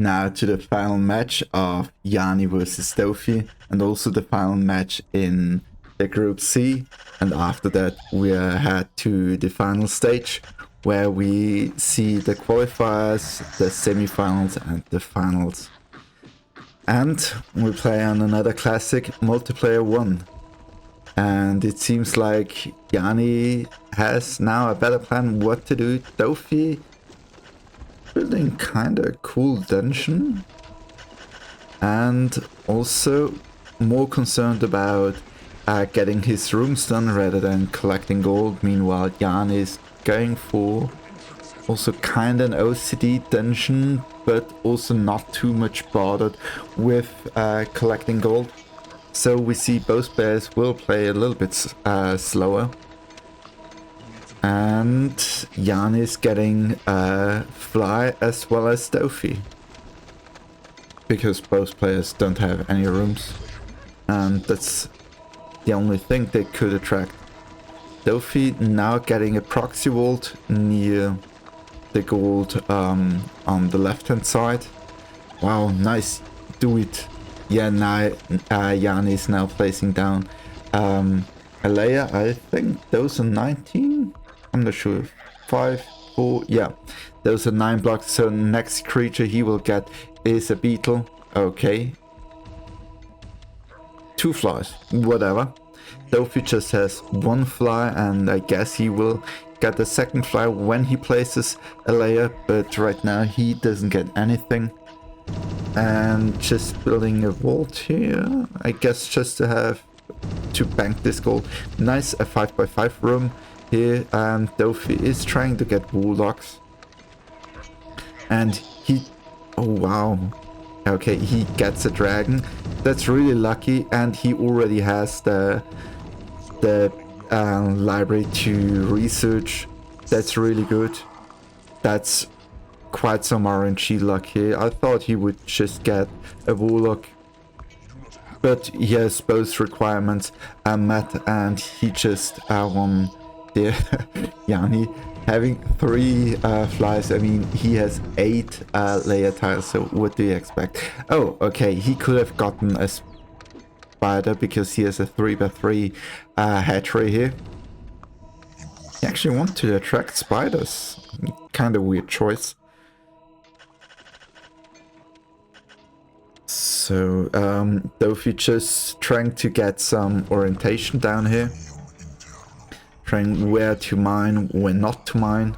now to the final match of Yani versus Dofi, and also the final match in the Group C. And after that, we head to the final stage, where we see the qualifiers, the semifinals, and the finals. And we play on another classic, multiplayer 1. And it seems like Yani has now a better plan what to do. Dofi building kinda cool dungeon, and also more concerned about getting his rooms done rather than collecting gold. Meanwhile, Yani is going for also kinda an OCD dungeon, but also not too much bothered with collecting gold. So we see both players will play a little bit slower. And Yani is getting Fly as well as Dofi, because both players don't have any rooms, and that's the only thing they could attract. Dofi now getting a proxy vault near the gold on the left hand side. Wow, nice, do it. Yeah, now Yani is now placing down a layer. I think those are 19. I'm not sure. 5, 4, yeah. Those are 9 blocks, so next creature he will get is a beetle. Okay. 2 flies, whatever. Dofi just has 1 fly, and I guess he will get the second fly when he places a layer, but right now he doesn't get anything. And just building a vault here, I guess, just to bank this gold. Nice, a 5x5 room here, and Dofi is trying to get warlocks, and he, oh wow, okay, he gets a dragon. That's really lucky, and he already has the library to research. That's really good. That's quite some RNG luck here. I thought he would just get a warlock, but he has both requirements met, and he just won there. Yani having 3 flies. I mean, he has 8 layer tiles, so what do you expect? Oh, okay, he could have gotten a spider because he has a 3x3 hatchery here. He actually wants to attract spiders. Kind of weird choice. So Dofi just trying to get some orientation down here. Trying where to mine, where not to mine.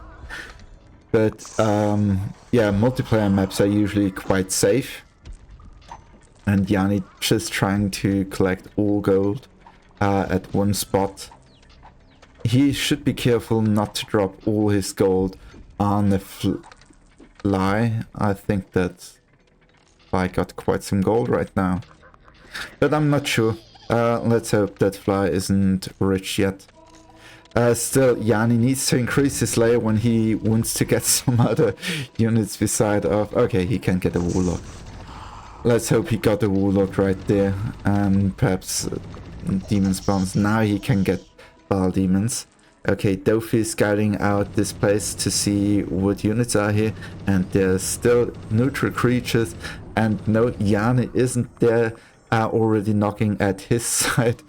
But yeah, multiplayer maps are usually quite safe. And Yani just trying to collect all gold at one spot. He should be careful not to drop all his gold on the fly. I think that Fly got quite some gold right now. But I'm not sure. Let's hope that Fly isn't rich yet. Still, Yani needs to increase his layer when he wants to get some other units beside of... Okay, he can get a warlock. Let's hope he got a warlock right there. And perhaps demon spawns. Now he can get Ball demons. Okay, Dofi is scouting out this place to see what units are here. And there's still neutral creatures. And no, Yani isn't there, already knocking at his side.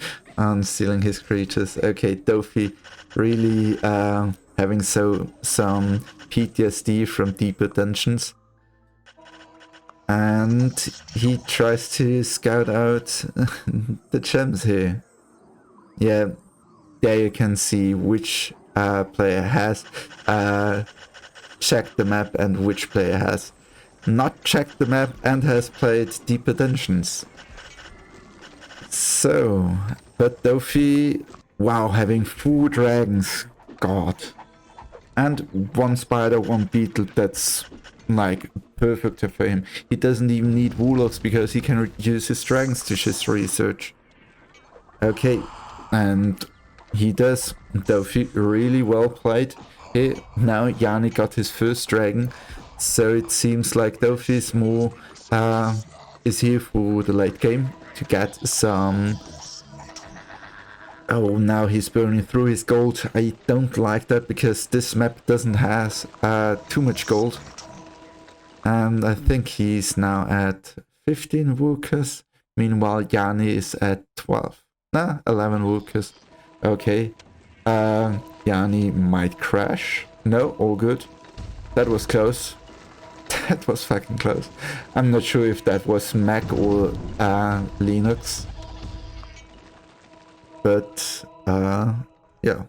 Stealing his creatures. Okay, Dofi really having some PTSD from deeper dungeons. And he tries to scout out the gems here. Yeah, there you can see which player has checked the map and which player has not checked the map and has played deeper dungeons. So, but Dofi, wow, having 4 dragons, god. And 1 spider, 1 beetle, that's like perfect for him. He doesn't even need warlocks because he can use his dragons to just research. Okay, and he does. Dofi really well played. Here, now Yani got his first dragon, so it seems like Dofi is more, is here for the late game to get some... Oh, now he's burning through his gold. I don't like that because this map doesn't have too much gold. And I think he's now at 15 Wookers. Meanwhile, Yani is at 12. Nah, 11 Wookers. Okay. Yani might crash. No, all good. That was close. That was fucking close. I'm not sure if that was Mac or Linux. But yeah.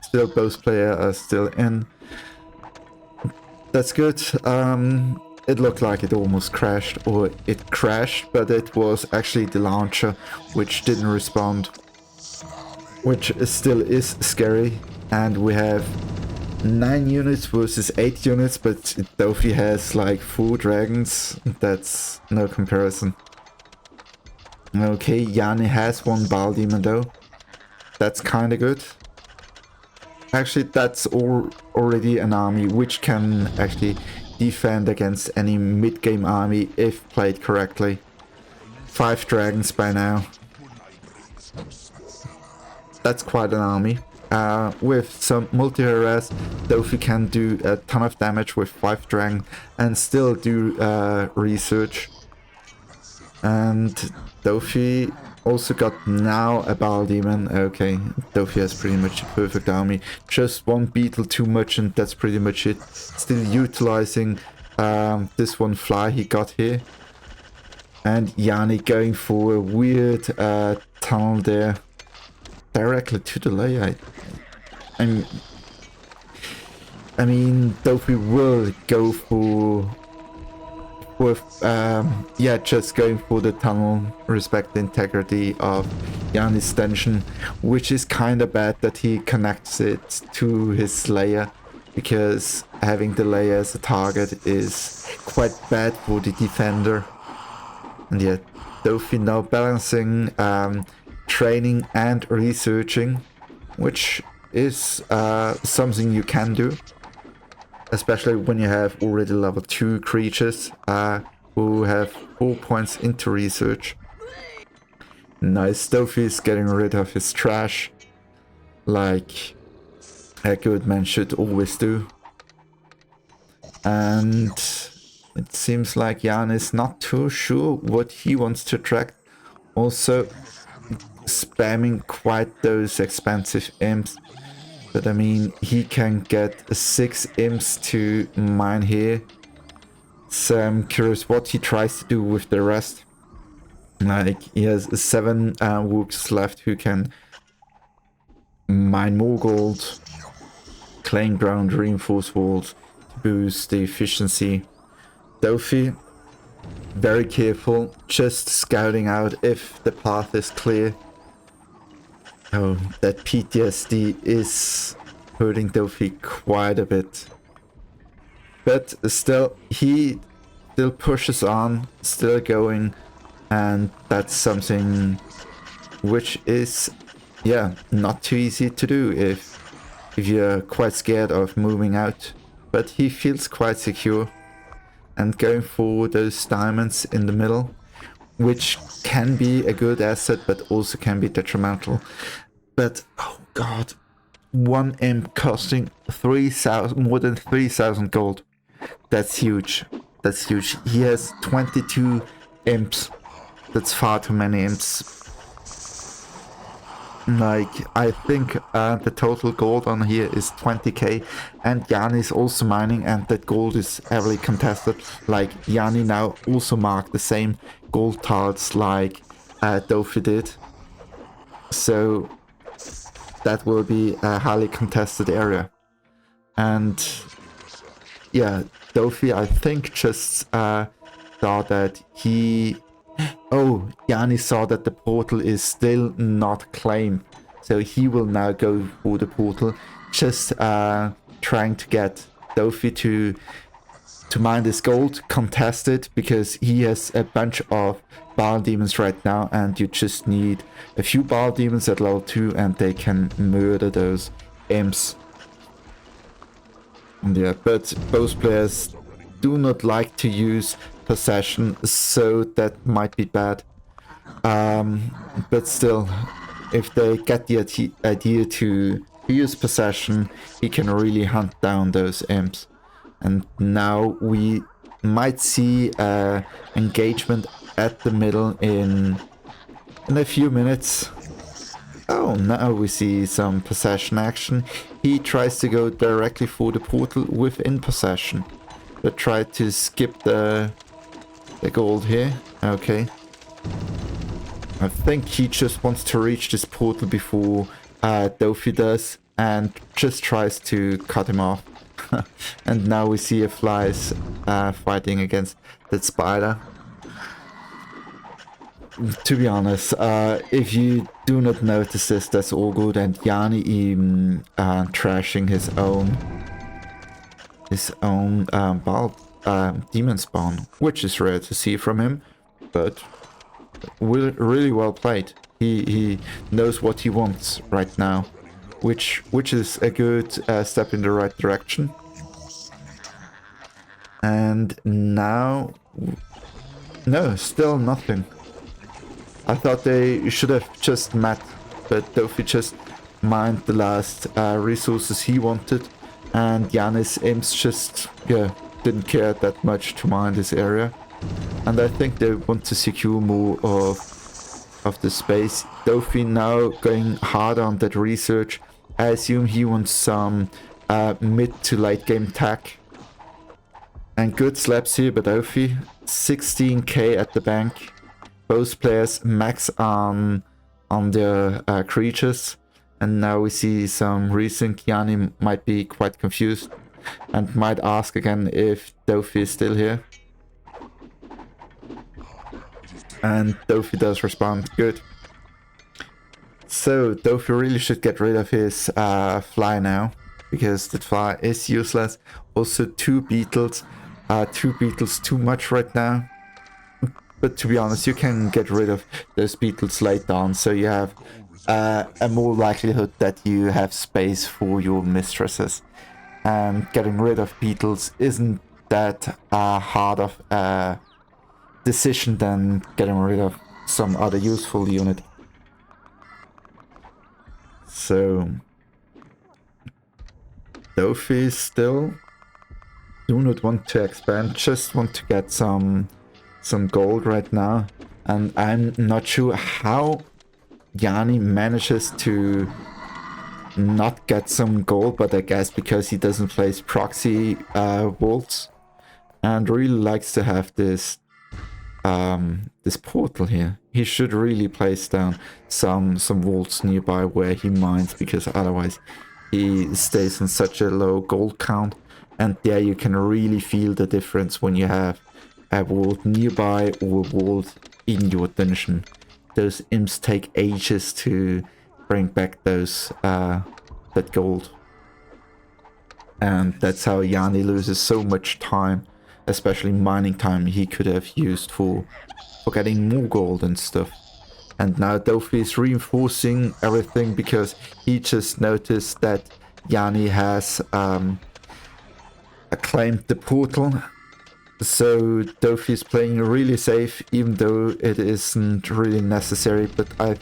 Still both players are still in. That's good. It looked like it almost crashed, or it crashed, but it was actually the launcher which didn't respond, which still is scary. And we have 9 units versus 8 units, but Dofi has like 4 dragons. That's no comparison. Okay, Yani has 1 Bile Demon though. That's kinda good. Actually, that's already an army which can actually defend against any mid-game army if played correctly. 5 dragons by now. That's quite an army. With some multi-harass, Dofi can do a ton of damage with 5 dragon and still do research. And Dofi also got now a Bile Demon. Okay, Dofi has pretty much a perfect army. Just 1 beetle too much and that's pretty much it. Still utilizing this 1 fly he got here. And Yani going for a weird tunnel there. Directly to the layer. I mean, Dofi will go for... with, yeah, just going for the tunnel, respect the integrity of Yani's dungeon, which is kind of bad that he connects it to his layer, because having the layer as a target is quite bad for the defender. And yeah, Dofi now balancing training and researching, which is something you can do. Especially when you have already level 2 creatures who have 4 points into research. Nice, Dofi is getting rid of his trash, like a good man should always do. And it seems like Jan is not too sure what he wants to attract. Also spamming quite those expensive imps. But I mean, he can get 6 imps to mine here. So I'm curious what he tries to do with the rest. Like, he has 7 wooks left who can mine more gold, claim ground, reinforce walls to boost the efficiency. Dofi, very careful, just scouting out if the path is clear. Oh, that PTSD is hurting Dofi quite a bit. But still, he still pushes on, still going, and that's something which is, yeah, not too easy to do if you're quite scared of moving out. But he feels quite secure, and going for those diamonds in the middle, which can be a good asset, but also can be detrimental. But, oh god, 1 imp costing 3,000, more than 3,000 gold. That's huge. That's huge. He has 22 imps. That's far too many imps. Like, I think the total gold on here is 20k, and Yani is also mining, and that gold is heavily contested. Like, Yani now also marked the same gold tiles like Dofi did. So that will be a highly contested area. And yeah, Dofi, I think, just saw that he... Oh, Yani saw that the portal is still not claimed. So he will now go for the portal, just trying to get Dofi to mine this gold, contest it, because he has a bunch of Bile Demons right now, and you just need a few Bile Demons at level 2 and they can murder those imps. And yeah, but both players do not like to use possession, so that might be bad. But still, if they get the idea to use possession, he can really hunt down those imps. And now we might see engagement at the middle in a few minutes. Oh, now we see some possession action. He tries to go directly for the portal within possession, but tried to skip the gold here. Okay. I think he just wants to reach this portal before Dofi does, and just tries to cut him off. And now we see a flies fighting against that spider. To be honest, if you do not notice this, that's all good. And Yani even trashing his own bulb demon spawn, which is rare to see from him, but really well played. He knows what he wants right now, which is a good step in the right direction. And now, no, still nothing. I thought they should have just met, but Dofi just mined the last resources he wanted, and Yanis imps just, didn't care that much to mine this area. And I think they want to secure more of the space. Dofi now going hard on that research. I assume he wants some mid to late game tech. And good slaps here by Dofi. 16k at the bank. Both players max on their creatures. And now we see some resync. Yani might be quite confused and might ask again if Dofi is still here. And Dofi does respond. Good. So Dofi really should get rid of his fly now, because the fly is useless. Also two beetles. Two beetles too much right now. But to be honest, you can get rid of those beetles later on, so you have a more likelihood that you have space for your mistresses. And getting rid of beetles isn't that hard of a decision than getting rid of some other useful unit. So Dofi still do not want to expand, just want to get some gold right now. And I'm not sure how Yani manages to not get some gold, but I guess because he doesn't place proxy vaults and really likes to have this this portal here. He should really place down some vaults nearby where he mines, because otherwise he stays on such a low gold count. And there you can really feel the difference when you have a vault nearby or a vault in your dungeon. Those imps take ages to bring back those that gold. And that's how Yani loses so much time, especially mining time he could have used for getting more gold and stuff. And now Dofi is reinforcing everything because he just noticed that Yani has claimed the portal. So Dofi is playing really safe, even though it isn't really necessary. But I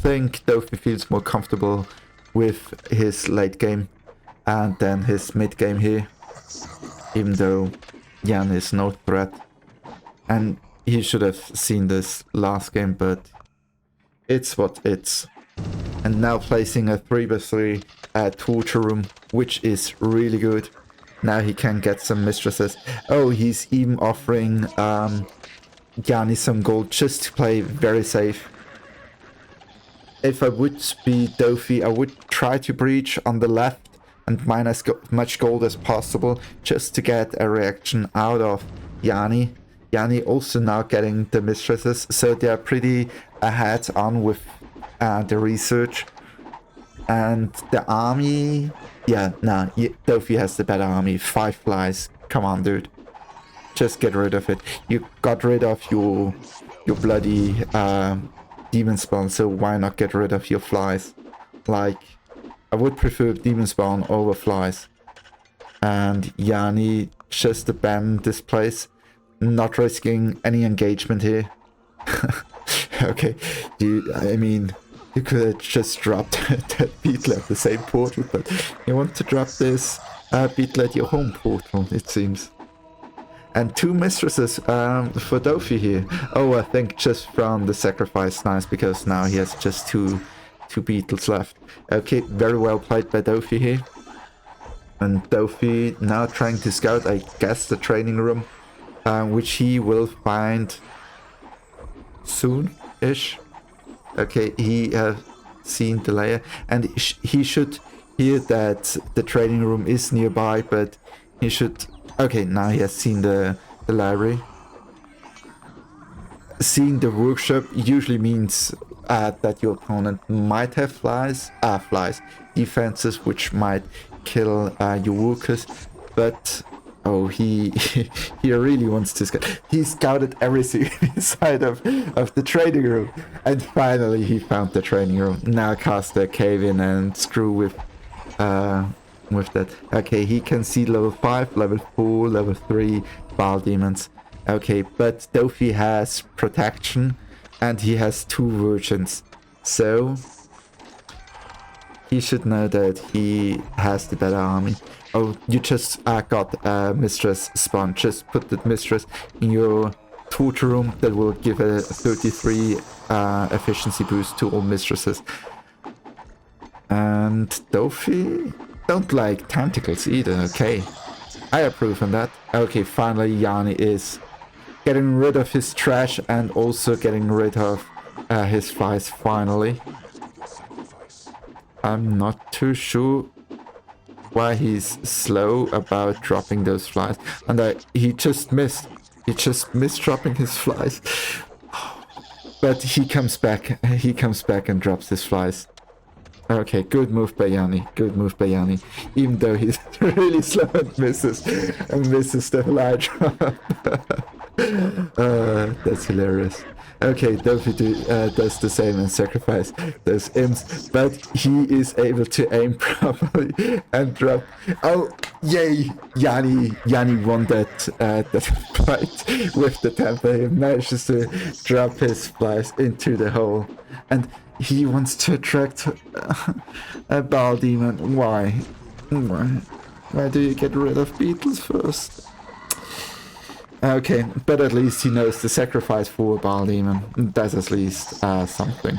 think Dofi feels more comfortable with his late game and then his mid game here, even though Yani is no threat. And he should have seen this last game, but it's what it's. And now placing a 3x3 torture room, which is really good. Now he can get some mistresses. Oh, he's even offering Yani some gold just to play very safe. If I would be Dofi, I would try to breach on the left and mine as much gold as possible just to get a reaction out of Yani. Yani also now getting the mistresses, so they are pretty ahead on with the research. And the army, yeah, nah, Dofi has the better army. 5 flies, come on dude, just get rid of it. You got rid of your bloody demon spawn, so why not get rid of your flies? Like, I would prefer demon spawn over flies. And Yani just abandoned this place, not risking any engagement here. Okay, I mean, you could have just dropped that beetle at the same portal, but you want to drop this beetle at your home portal, it seems. And 2 mistresses for Dofi here. Oh, I think just from the sacrifice, nice, because now he has just two beetles left. Okay, very well played by Dofi here. And Dofi now trying to scout, I guess, the training room, which he will find soon-ish. Okay, he has seen the layer, and he should hear that the training room is nearby, but he should... Okay, now he has seen the library. Seeing the workshop usually means that your opponent might have flies, defenses, which might kill your workers, but oh, he really wants to scout. He scouted everything inside of the training room, and finally he found the training room. Now cast the cave in and screw with that. Okay, he can see level 5, level 4, level 3 Baal demons. Okay, but Dofi has protection and he has 2 virgins, so he should know that he has the better army. Oh, you just got a mistress spawn. Just put the mistress in your torture room. That will give a 33 efficiency boost to all mistresses. And Dofi don't like tentacles either. Okay, I approve on that. Okay, finally Yani is getting rid of his trash and also getting rid of his flies finally. I'm not too sure why he's slow about dropping those flies. And he just missed. He just missed dropping his flies. But he comes back. He comes back and drops his flies. Okay, good move by Yani. Good move by Yani. Even though he's really slow and misses the fly drop. That's hilarious. Okay, Dofi does the same and sacrifice those imps, but he is able to aim properly and drop. Oh, yay! Yani won that fight with the temper. He manages to drop his flies into the hole, and he wants to attract a Baal demon. Why? Why do you get rid of beetles first? Okay, but at least he knows the sacrifice for a Baal demon. That's at least something.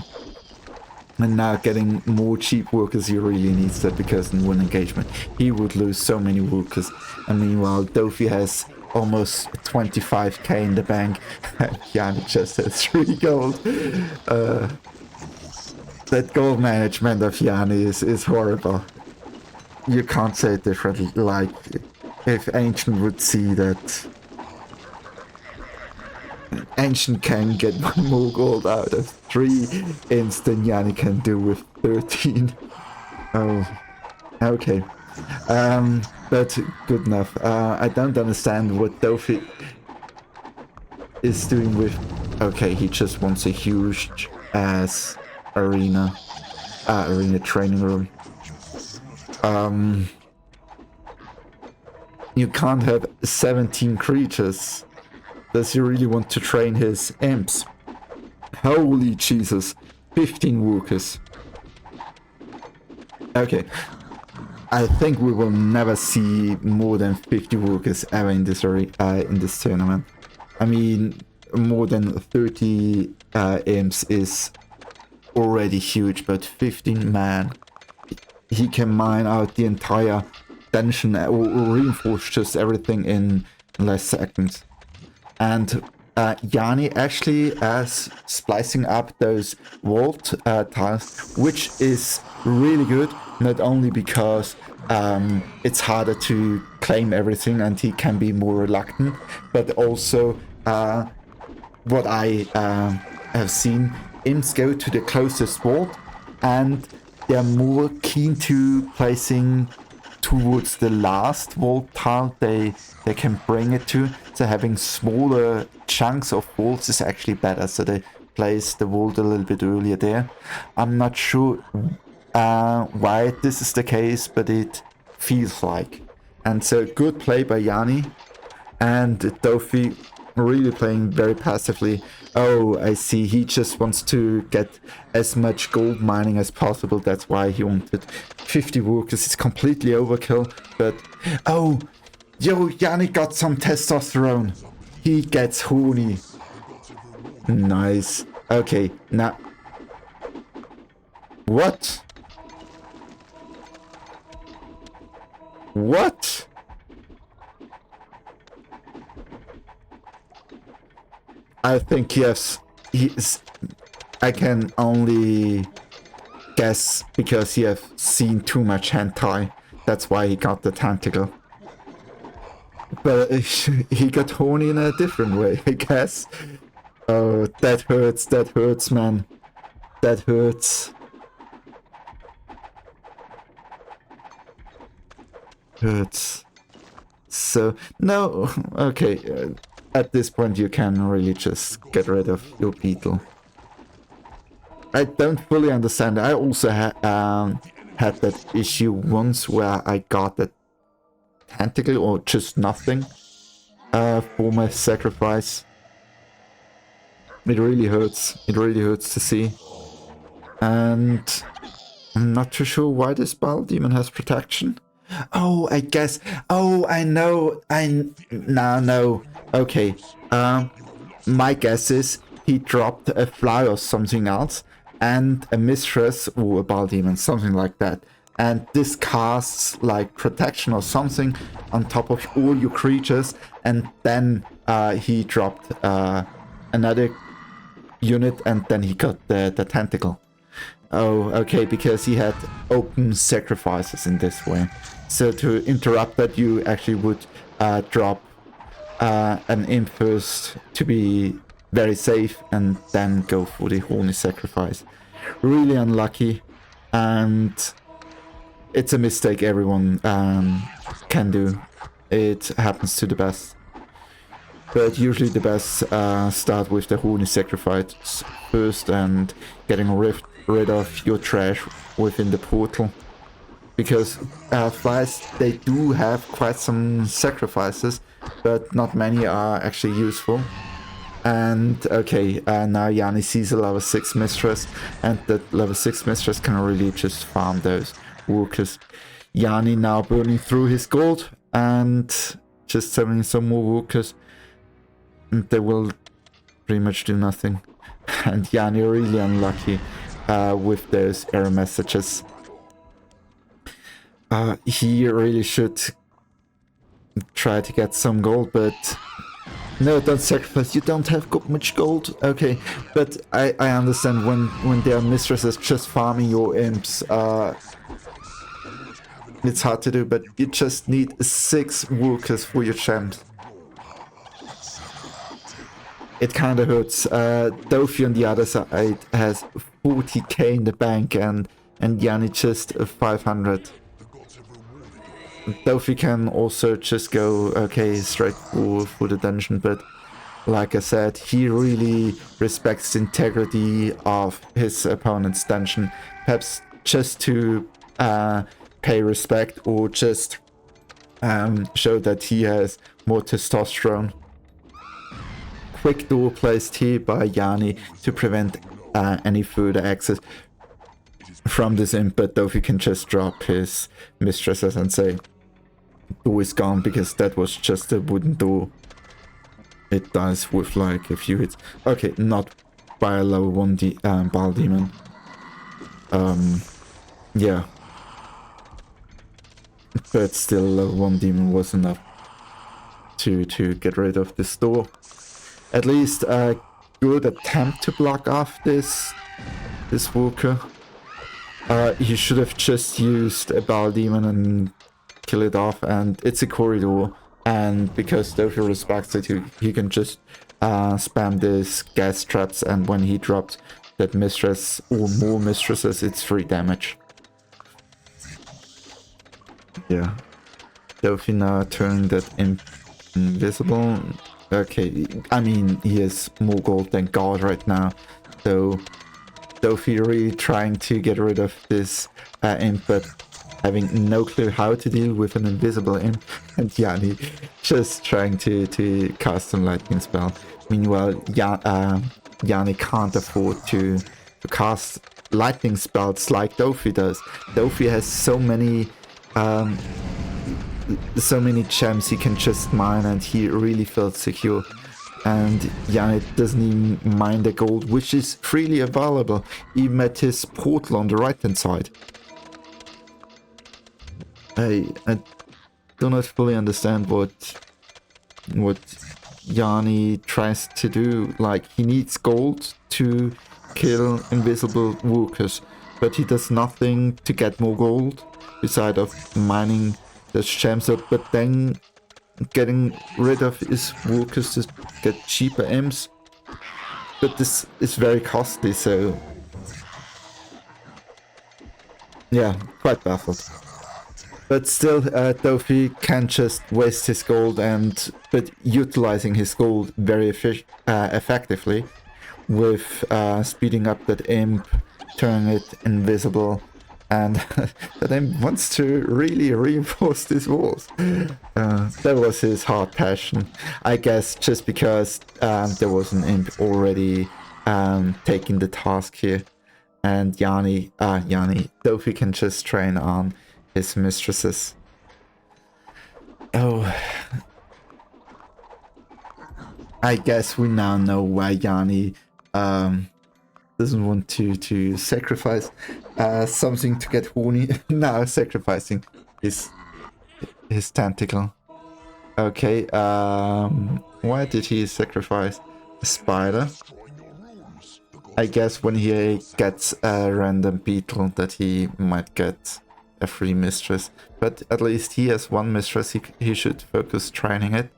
And now getting more cheap workers, he really needs that, because in one engagement he would lose so many workers. And meanwhile, Dofi has almost 25k in the bank. Yani just has 3 gold. That gold management of Yani is horrible. You can't say it differently. Like, if Ancient would see that Ancient can get 1 more gold out of 3 imps than Yani can do with 13. Oh, okay. But good enough. I don't understand what Dofi is doing with... Okay, he just wants a huge ass arena training room. You can't have 17 creatures. Does he really want to train his imps? Holy Jesus, 15 workers. Okay, I think we will never see more than 50 workers ever in this tournament. I mean, more than 30 imps is already huge, but 15, man, he can mine out the entire dungeon or reinforce just everything in less seconds. And Yani actually is splicing up those vault tiles, which is really good, not only because it's harder to claim everything and he can be more reluctant, but also what I have seen, imps go to the closest vault and they're more keen to placing towards the last vault tile they can bring it to. So having smaller chunks of vaults is actually better, so they place the vault a little bit earlier there. I'm not sure why this is the case, but it feels like. And so good play by Yani, and Dofi really playing very passively. Oh, I see, he just wants to get as much gold mining as possible. That's why he wanted 50 workers. It's completely overkill, but oh, Yo, Yani got some testosterone. He gets horny. Nice. Okay, now... What? What? I think yes. He's... I can only guess because he have seen too much hentai. That's why he got the tentacle. But he got horny in a different way, I guess. Oh, that hurts, man. That hurts. Hurts. So, no, okay. At this point, you can really just get rid of your beetle. I don't fully understand. I also had that issue once where I got that tentacle or just nothing for my sacrifice. It really hurts. It really hurts to see. And I'm not too sure why this battle demon has protection. Oh, I guess. Oh, I know. Now know. Okay. My guess is he dropped a fly or something else, and a mistress or a battle demon, something like that. And this casts like protection or something on top of all your creatures, and then he dropped another unit, and then he got the tentacle. Oh, okay, because he had open sacrifices in this way. So to interrupt that, you actually would drop an imp first to be very safe, and then go for the horny sacrifice. Really unlucky, and it's a mistake everyone can do. It happens to the best. But usually the best start with the horny sacrifice first and getting rid of your trash within the portal. Because flies, they do have quite some sacrifices, but not many are actually useful. And okay, now Yani sees a level 6 mistress, and that level 6 mistress can really just farm those workers. Yani now burning through his gold and just summoning some more workers. And they will pretty much do nothing. And Yani really unlucky with those error messages. He really should try to get some gold, but no, don't sacrifice. You don't have much gold. Okay, but I understand when there are mistresses just farming your imps. It's hard to do, but you just need 6 workers for your champs. It kind of hurts. Dofi on the other side has 40k in the bank, and Yani just 500. Dofi can also just go, okay, straight for the dungeon, but like I said, he really respects the integrity of his opponent's dungeon. Perhaps just to pay respect, or just show that he has more testosterone. Quick door placed here by Yani to prevent any further access from this imp, but Dofi can just drop his mistresses and say, door is gone, because that was just a wooden door. It dies with like a few hits. Okay, not by a level 1 Bile Demon. Yeah. But still, level 1 Demon was enough to get rid of this door. At least a good attempt to block off this worker. He should have just used a Bile Demon and kill it off, and it's a corridor, and because Dofi respects it, he can just spam this gas traps, and when he drops that mistress or more mistresses, it's 3 damage. Yeah. Dofi now turning that invisible. Okay, I mean, he has more gold than God right now, so Dofi really trying to get rid of this imp, but having no clue how to deal with an invisible imp, and Yani just trying to cast some lightning spell. Meanwhile, Yani can't afford to cast lightning spells like Dofi does. Dofi has so many so many gems he can just mine, and he really felt secure. And Yani doesn't even mind the gold, which is freely available, even at his portal on the right hand side. I do not fully understand what Yani tries to do. Like, he needs gold to kill invisible walkers, but he does nothing to get more gold beside of mining the gems up, but then getting rid of his walkers to get cheaper imps. But this is very costly, so yeah, quite baffled. But still, Dofi can just waste his gold, but utilizing his gold very effectively with speeding up that imp, turning it invisible, and that imp wants to really reinforce these walls. That was his hard passion, I guess, just because there was an imp already taking the task here, and Dofi can just train on his mistresses. Oh, I guess we now know why Yani doesn't want to sacrifice something to get horny. Now sacrificing his tentacle. Okay, why did he sacrifice a spider? I guess when he gets a random beetle that he might get a free mistress, but at least he has one mistress. He should focus training it.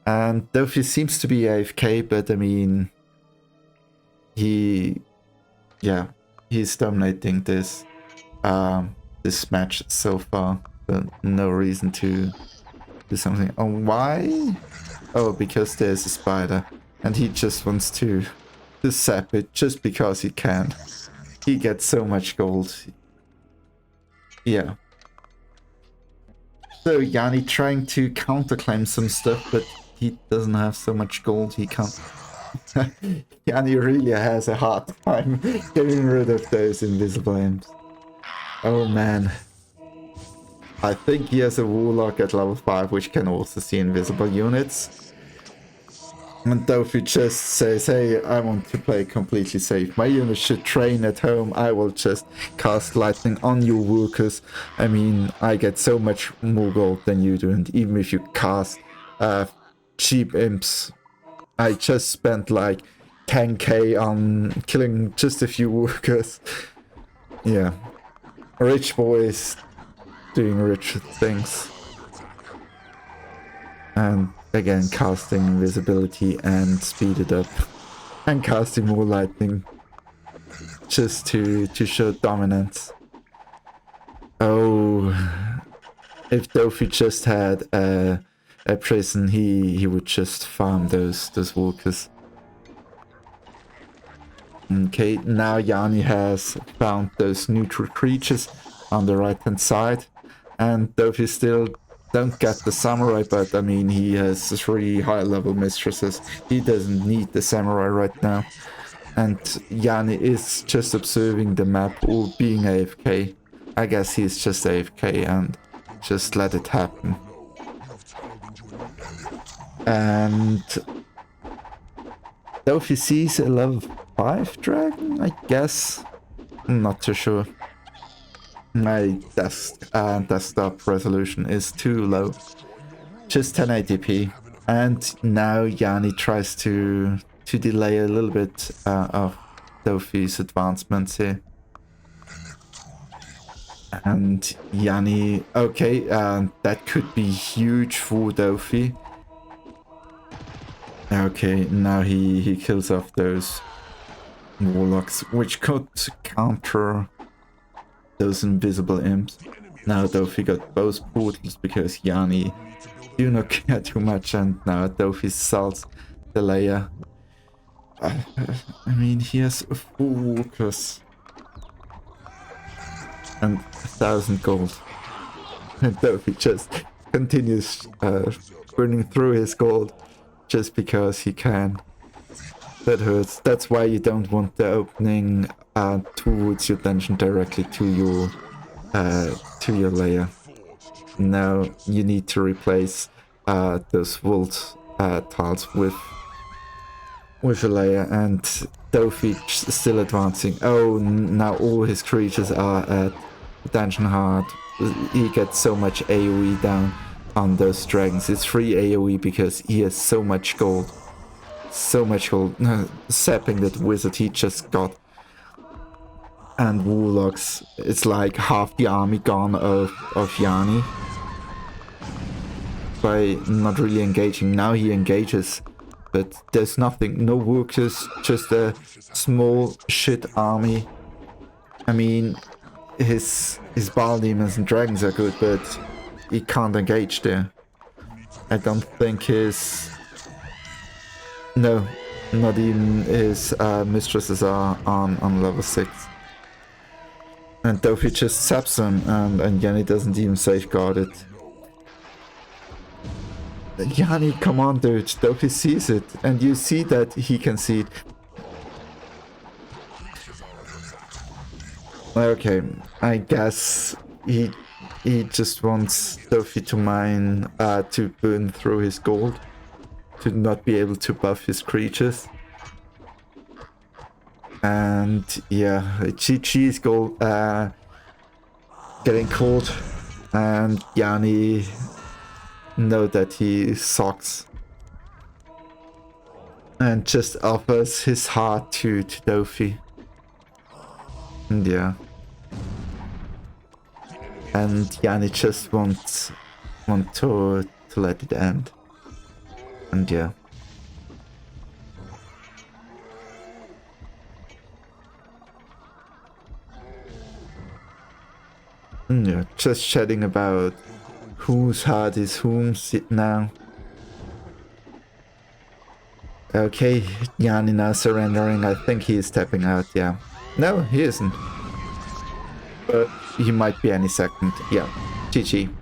And Dofi seems to be AFK, but I mean, he's dominating this match so far. But no reason to do something. Oh, why? Oh, because there's a spider, and he just wants to sap it just because he can. He gets so much gold. Yeah. So Yani trying to counterclaim some stuff, but he doesn't have so much gold. He can't. Yani really has a hard time getting rid of those invisible imps. Oh man. I think he has a warlock at level 5 which can also see invisible units. And Dofi just says, hey, I want to play completely safe. My units should train at home. I will just cast lightning on your workers. I mean, I get so much more gold than you do. And even if you cast cheap imps, I just spent like 10k on killing just a few workers. Yeah. Rich boys doing rich things. And again, casting invisibility and speed it up. And casting more lightning. Just to show dominance. Oh. If Dofi just had a prison, he would just farm those walkers. Okay, now Yani has found those neutral creatures on the right hand side. And Dofi still don't get the samurai, but I mean, he has 3 high level mistresses. He doesn't need the samurai right now. And Yani is just observing the map or being AFK. I guess he's just AFK and just let it happen. And Dofi sees a level 5 dragon, I guess. I'm not too sure. My desktop resolution is too low. Just 1080p. And now Yani tries to delay a little bit of Dofi's advancements here. And Yani, okay, that could be huge for Dofi. Okay, now he kills off those warlocks, which could counter those invisible imps. Now Dofi got both portals because Yani do not care too much, and now Dofi sells the layer. I mean, he has 4 walkers and 1,000 gold. And Dofi just continues burning through his gold just because he can. That hurts. That's why you don't want the opening towards your dungeon directly to your layer. no, you need to replace those vault tiles with a layer, and Dofi still advancing. Oh, now all his creatures are at Dungeon Heart. He gets so much AoE down on those dragons. It's free AoE because he has so much gold. So much gold. Sapping that wizard he just got. And warlocks. It's like half the army gone of Yani. By not really engaging. Now he engages. But there's nothing. No workers. Just a small shit army. I mean, his Ball Demons and Dragons are good, but he can't engage there. I don't think his... No, not even his mistresses are on level 6. And Dofi just saps them, and Yani doesn't even safeguard it. Yani, come on dude, Dofi sees it, and you see that he can see it. Okay, I guess he just wants Dofi to mine, to burn through his gold, to not be able to buff his creatures. And yeah, GG's gold getting caught, and Yani know that he sucks. And just offers his heart to Dofi. And yeah. And Yani just want to let it end. And yeah. And yeah, just chatting about whose heart is whom's now. Okay, Yani now surrendering. I think he is stepping out, yeah. No, he isn't. But he might be any second. Yeah, GG.